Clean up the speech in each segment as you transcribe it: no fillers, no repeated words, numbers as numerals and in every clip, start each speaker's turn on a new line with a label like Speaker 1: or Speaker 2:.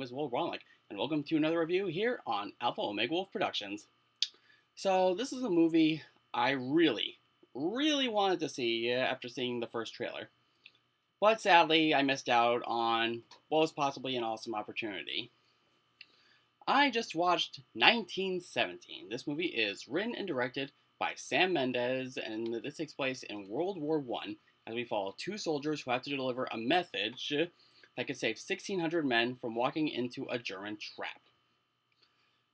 Speaker 1: name is Will Ronlick, and welcome to another review here on Alpha Omega Wolf Productions. So, this is a movie I really wanted to see after seeing the first trailer. But sadly, I missed out on what was possibly an awesome opportunity. I just watched 1917. This movie is written and directed by Sam Mendes, and this takes place in World War I, as we follow two soldiers who have to deliver a message that could save 1,600 men from walking into a German trap.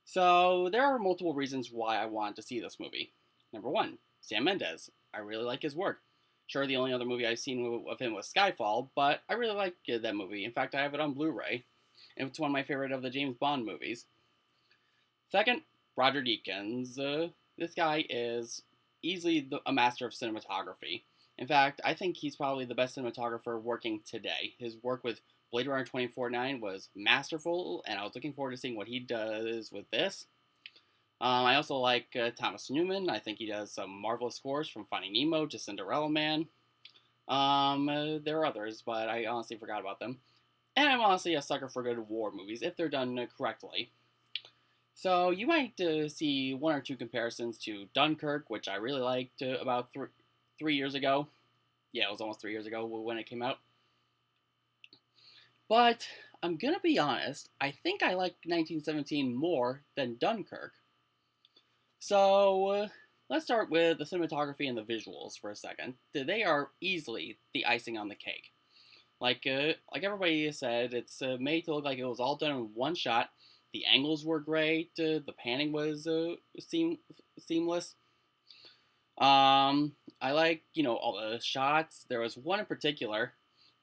Speaker 1: So, there are multiple reasons why I wanted to see this movie. Number one, Sam Mendes. I really like his work. Sure, the only other movie I've seen of him was Skyfall, but I really like that movie. In fact, I have it on Blu-ray, and it's one of my favorite of the James Bond movies. Second, Roger Deakins. This guy is easily a master of cinematography. In fact, I think he's probably the best cinematographer working today. His work with Blade Runner 2049 was masterful, and I was looking forward to seeing what he does with this. I also like Thomas Newman. I think he does some marvelous scores from Finding Nemo to Cinderella Man. There are others, but I honestly forgot about them. And I'm honestly a sucker for good war movies, if they're done correctly. So you might see one or two comparisons to Dunkirk, which I really liked about 3 years ago. Yeah, it was almost 3 years ago when it came out. But I'm gonna be honest, I think I like 1917 more than Dunkirk. So let's start with the cinematography and the visuals for a second. They are easily the icing on the cake. Like everybody said, it's made to look like it was all done in one shot. The angles were great. The panning was seamless. I like, all the shots. There was one in particular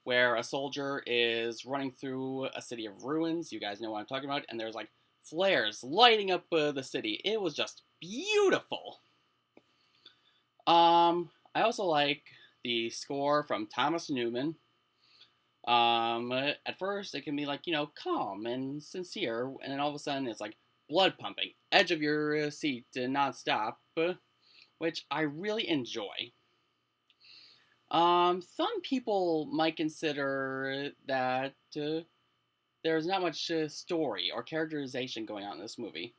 Speaker 1: where a soldier is running through a city of ruins. You guys know what I'm talking about. And there's like flares lighting up the city. It was just beautiful. I also like the score from Thomas Newman. At first it can be like, calm and sincere, and then all of a sudden it's like blood pumping, edge of your seat non-stop, which I really enjoy. Some people might consider that there's not much story or characterization going on in this movie.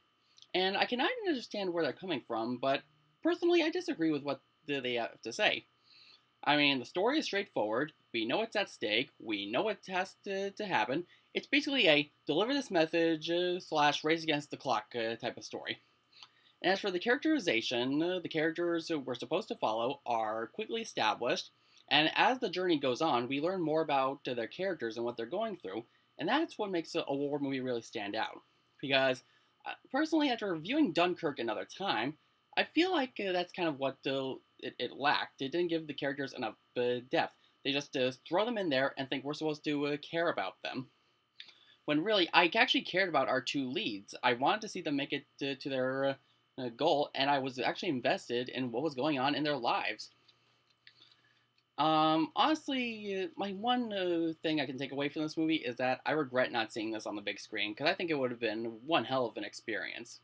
Speaker 1: And I can understand where they're coming from, but personally I disagree with what they have to say. I mean, the story is straightforward. We know what's at stake. We know what has to happen. It's basically a deliver this message / race against the clock type of story. And as for the characterization, the characters we're supposed to follow are quickly established, and as the journey goes on, we learn more about their characters and what they're going through, and that's what makes a war movie really stand out. Because, personally, after reviewing Dunkirk another time, I feel like that's kind of what it lacked. It didn't give the characters enough depth. They just throw them in there and think we're supposed to care about them. When really, I actually cared about our two leads. I wanted to see them make it to their goal, and I was actually invested in what was going on in their lives. Honestly, my one thing I can take away from this movie is that I regret not seeing this on the big screen, because I think it would have been one hell of an experience.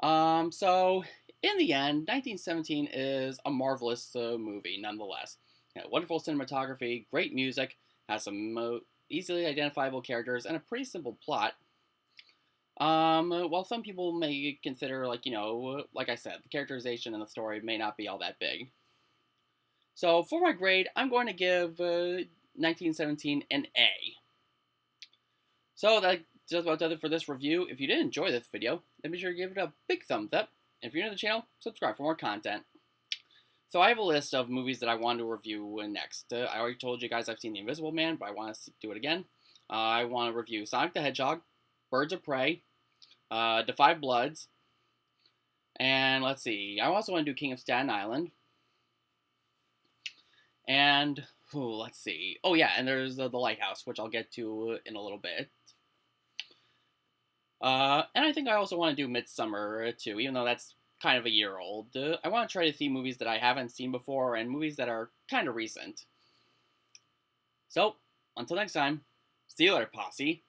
Speaker 1: So, in the end, 1917 is a marvelous movie, nonetheless. Wonderful cinematography, great music, has some easily identifiable characters, and a pretty simple plot. While some people may consider, like I said, the characterization in the story may not be all that big. So, for my grade, I'm going to give 1917 an A. So, that just about does it for this review. If you did enjoy this video, then be sure to give it a big thumbs up. And if you're new to the channel, subscribe for more content. So I have a list of movies that I want to review next. I already told you guys I've seen The Invisible Man, but I want to do it again. I want to review Sonic the Hedgehog, Birds of Prey, Da 5 Bloods, and let's see, I also want to do King of Staten Island. And, let's see. Oh yeah, and there's The Lighthouse, which I'll get to in a little bit. And I think I also want to do Midsummer, too, even though that's kind of a year old. I want to try to see movies that I haven't seen before, and movies that are kind of recent. So, until next time, see you later, posse.